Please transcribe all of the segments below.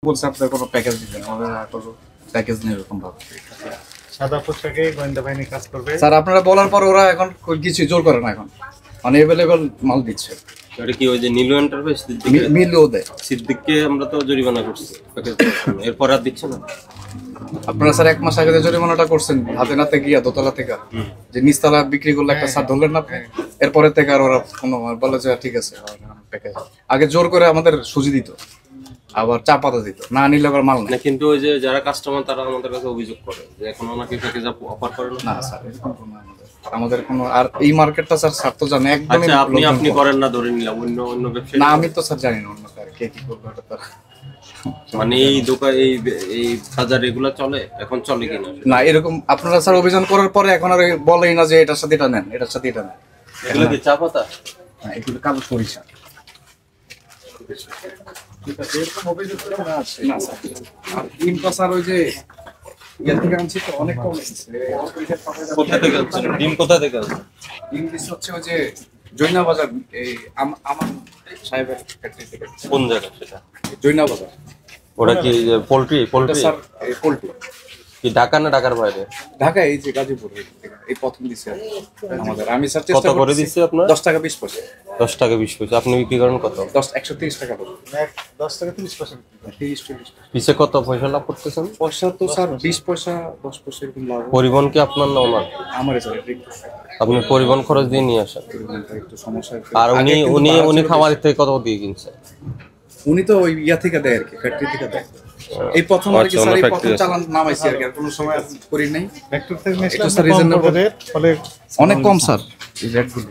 বলছে আপনার কোনো প্যাকেজ দিবেন, আমাদের কোনো প্যাকেজ নেই এরকম ভাবে। সাদা পোশাকে গোয়েন্দা বাহিনী কাজ করবে স্যার আপনারা বলার পর ওরা এখন কিছু জোর করে না, এখন মানে অ্যাভেলেবল মাল দিচ্ছে। এটা কি ওই যে নীলু এন্টারপ্রাইজ মিলও দেয়। সিদ্দিককে আমরা তো জরিমানা করছি এরপর আর দিচ্ছে না। আপনারা স্যার 1 মাস আগে যে জরিমানাটা করছেন হাতে নাতে গিয়া দোতলা থেকে, যে নিচতলা বিক্রি করলে একটা স্যার ধরলেন না, এরপরে থেকে আর ওরা কোনো বলে যে ঠিক আছে প্যাকেজ। আগে জোর করে আমাদের সুজি দিত, আবার চা পাতা দিত, না নিলে আবার মাল না নেই। কিন্তু ওই যে যারা কাস্টমার তারা আমাদের কাছে অভিযোগ করে যে এখন ওনাকে প্যাকেজ অফার করে না। না স্যার এরকম কোনো আমাদের কোনো, আর এই মার্কেটটা স্যার তো জানে একদমই। আচ্ছা আপনি করেন না ধরে নিলাম, অন্য অন্য ব্যবসায়ী না আমি তো স্যার জানি না অন্য কে কি করবে এটা তো। মানে এই দোকান এই বাজার এগুলা চলে এখন চলে কিনা না এরকম আপনারা স্যার অভিযান করার পরে এখন আর বলেই না যে এটার সাথে এটা নেন, এটার সাথে এটা নেন। এগুলো কি চা পাতা? হ্যাঁ এগুলো কালো সরিষা। না স্যার আর ডিমটা স্যার ওই যে ইয়া থেকে আনছি তো অনেক কম এসেছে। কোথা থেকে আনছেন ডিম, কোথা থেকে আনছেন? ডিম দিচ্ছে হচ্ছে ওই যে জৈনা বাজার, এই আমার সাহেবের ফ্যাক্টরি থেকে। কোন জায়গা সেটা? জৈনা বাজার। ওটা কি পোল্ট্রি স্যার এই পোল্ট্রি কি ঢাকা না ঢাকার বাইরে? ঢাকা, এই যে গাজীপুর এই প্রথম দিচ্ছে আমাদের। আমি স্যার কত করে দিচ্ছে আপনার? 10 টাকা 20 পয়সা। 10 টাকা 20 পয়সা। আপনি বিক্রি করেন কত? 130 টাকা পড়বে। 10 টাকা 30%। 30-40 পিছে কত পয়সা লাভ করতেছেন? পয়সা তো স্যার 20 পয়সা 10 পয়সা এরকম লাভ। পরিবহন কি আপনার না ওনার? আমারই স্যার একটু আপনি পরিবহন খরচ দিয়ে নিয়ে আসেন। একটু সমস্যা। আর উনি খামারের থেকে কত দিয়ে কিনছে? উনি তো ওই ইয়া থেকে দেয় আর কি, ফ্যাক্টরি থেকে দেয়। এই প্রথম আর কি আচ্ছা, স্যার, এই ওনার প্রথম factory আছে। চালান নামাইছি আর কি, আর কোনো সময় আর করি নাই। ফ্যাক্টরি থেকে একটু নিয়েছিলাম স্যার কম reasonable পড়বে রেট, ফলে অনেক কম স্যার এই রেটগুলো।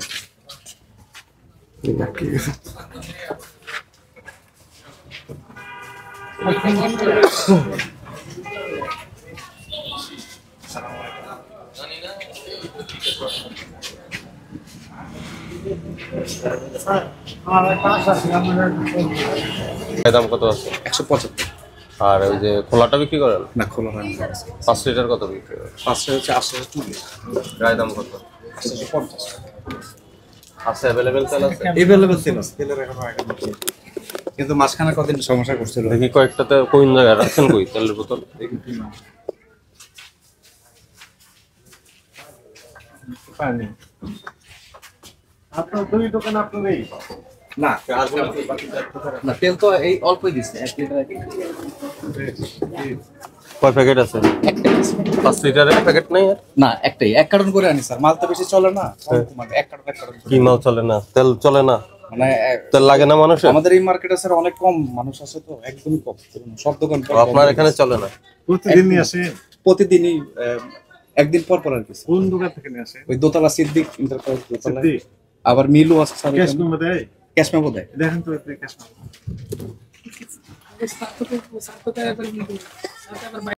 দাম কত আছে? 175। আর ওই যে খোলাটা বিক্রি করেন? না খোলা হয় না। 5 লিটার কত বিক্রি করেন? 5টা হচ্ছে 840। গায়ে দাম কত 850 আছে? অ্যাভেলেবেল তেল আছে? এভেলেবল তেল আছে, তেলের এখনো আগে কিন্তু মাঝখানে কদিন সমস্যা করছিল। দেখি কয়েকটাতে কোন জায়গায় রাখছেন, কই তেলের বোতল? আপনার দুই দোকান আপনার এই না না তেল তো এই অল্পই দিচ্ছে 1 লিটার। কয় প্যাকেট আছে? 5 লিটারের প্যাকেট নাই আর? না একটাই, 1 কার্টন করে আনি স্যার, মাল তো বেশি চলে না, মানে 1 কার্টন কি মাল চলে না? তেল চলে না? মানে তেল লাগে না মানুষের? আমাদের এই মার্কেটে স্যার অনেক কম মানুষ আছে তো, একদমই কম, সব দোকান তো আপনার এখানে চলে না? প্রতিদিন নিয়ে আসে। প্রতিদিনই একদিন পর পর আর কি স্যার। কোন দোকান থেকে নিয়ে আসে? ওই দোতলা সিদ্দিক এন্টারপ্রাইজ দোতলা, সিদ্দিক? আবার মিলও আছে স্যার, ক্যাশ মেমো দেয়? ক্যাশ মেমো দেয়। দেখেন তো ক্যাশ মেমো।